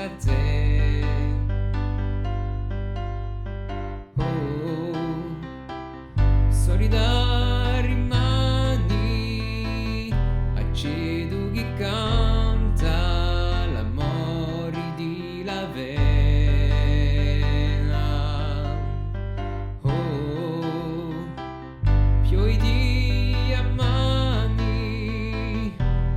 senza te. Oh, solidar rimani, accedo che canta l'amore di la vena. Oh, pioi di amani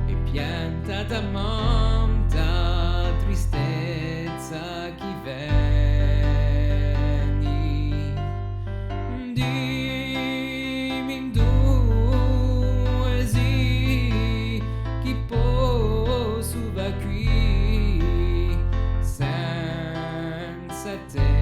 e piantata monta tristezza chi veni. Dimmi in due sì, chi posso va qui senza te.